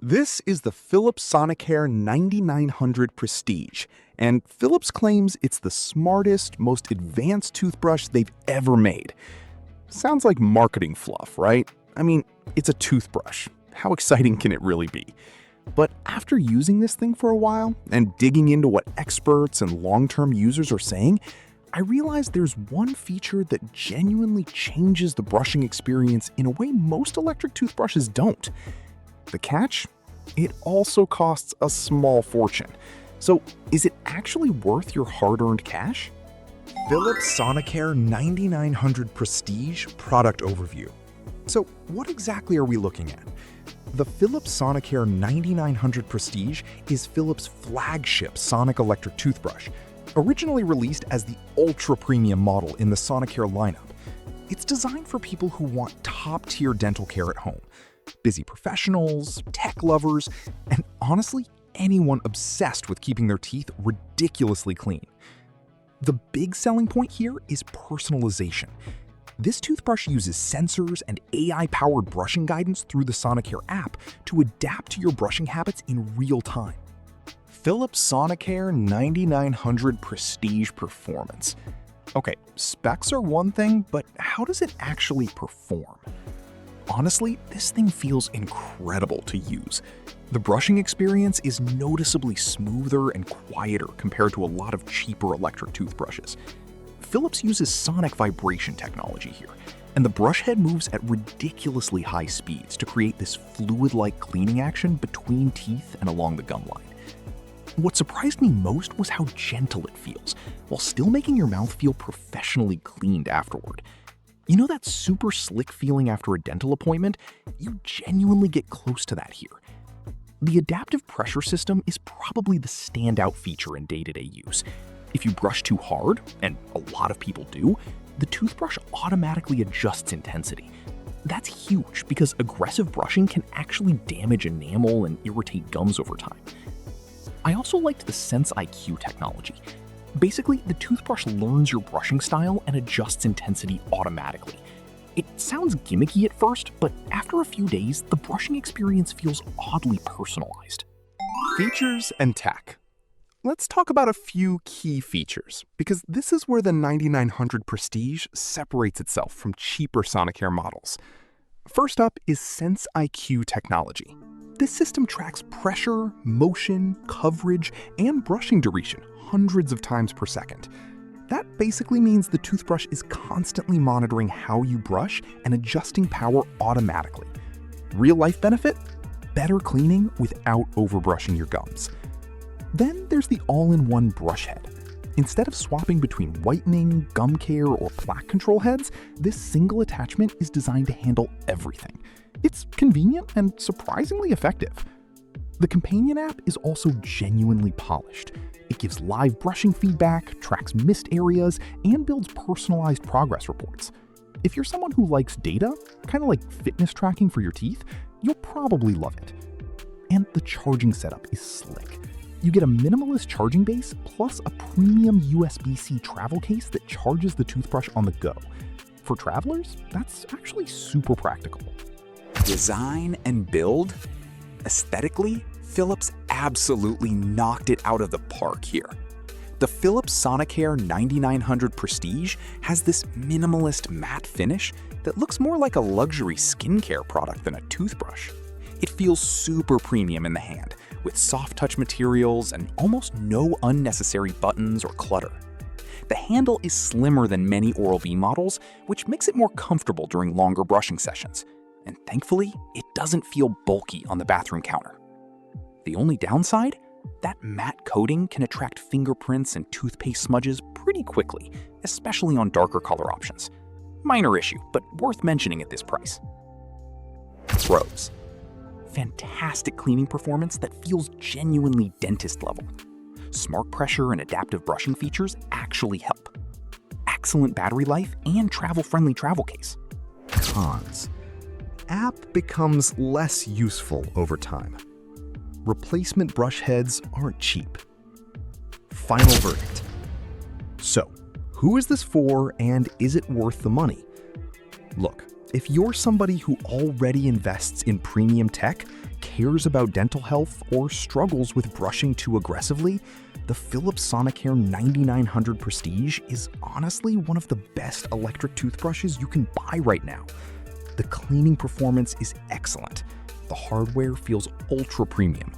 This is the Philips Sonicare 9900 Prestige, and Philips claims it's the smartest, most advanced toothbrush they've ever made. Sounds like marketing fluff, right? I mean, it's a toothbrush. How exciting can it really be? But after using this thing for a while and digging into what experts and long-term users are saying, I realized there's one feature that genuinely changes the brushing experience in a way most electric toothbrushes don't. The catch? It also costs a small fortune. So is it actually worth your hard-earned cash? Philips Sonicare 9900 Prestige Product Overview. So what exactly are we looking at? The Philips Sonicare 9900 Prestige is Philips' flagship sonic electric toothbrush, originally released as the ultra-premium model in the Sonicare lineup. It's designed for people who want top-tier dental care at home, busy professionals, tech lovers, and honestly, anyone obsessed with keeping their teeth ridiculously clean. The big selling point here is personalization. This toothbrush uses sensors and AI-powered brushing guidance through the Sonicare app to adapt to your brushing habits in real time. Philips Sonicare 9900 Prestige Performance. Okay, specs are one thing, but how does it actually perform? Honestly, this thing feels incredible to use. The brushing experience is noticeably smoother and quieter compared to a lot of cheaper electric toothbrushes. Philips uses sonic vibration technology here, and the brush head moves at ridiculously high speeds to create this fluid-like cleaning action between teeth and along the gum line. What surprised me most was how gentle it feels, while still making your mouth feel professionally cleaned afterward. You know that super slick feeling after a dental appointment? You genuinely get close to that here. The adaptive pressure system is probably the standout feature in day-to-day use. If you brush too hard, and a lot of people do, the toothbrush automatically adjusts intensity. That's huge because aggressive brushing can actually damage enamel and irritate gums over time. I also liked the SenseIQ technology. Basically, the toothbrush learns your brushing style and adjusts intensity automatically. It sounds gimmicky at first, but after a few days, the brushing experience feels oddly personalized. Features and tech. Let's talk about a few key features, because this is where the 9900 Prestige separates itself from cheaper Sonicare models. First up is SenseIQ technology. This system tracks pressure, motion, coverage, and brushing duration hundreds of times per second. That basically means the toothbrush is constantly monitoring how you brush and adjusting power automatically. Real-life benefit? Better cleaning without overbrushing your gums. Then there's the all-in-one brush head. Instead of swapping between whitening, gum care, or plaque control heads, this single attachment is designed to handle everything. It's convenient and surprisingly effective. The companion app is also genuinely polished. It gives live brushing feedback, tracks missed areas, and builds personalized progress reports. If you're someone who likes data, kind of like fitness tracking for your teeth, you'll probably love it. And the charging setup is slick. You get a minimalist charging base plus a premium USB-C travel case that charges the toothbrush on the go. For travelers, that's actually super practical. Design and build? Aesthetically, Philips absolutely knocked it out of the park here. The Philips Sonicare 9900 Prestige has this minimalist matte finish that looks more like a luxury skincare product than a toothbrush. It feels super premium in the hand, with soft touch materials and almost no unnecessary buttons or clutter. The handle is slimmer than many Oral-B models, which makes it more comfortable during longer brushing sessions. And thankfully, it doesn't feel bulky on the bathroom counter. The only downside? That matte coating can attract fingerprints and toothpaste smudges pretty quickly, especially on darker color options. Minor issue, but worth mentioning at this price. Pros. Fantastic cleaning performance that feels genuinely dentist level. Smart pressure and adaptive brushing features actually help. Excellent battery life and travel-friendly travel case. Cons. App becomes less useful over time. Replacement brush heads aren't cheap. Final verdict. So, who is this for and is it worth the money? Look, If you're somebody who already invests in premium tech, cares about dental health, or struggles with brushing too aggressively, the Philips Sonicare 9900 Prestige is honestly one of the best electric toothbrushes you can buy right now. The cleaning performance is excellent. The hardware feels ultra premium,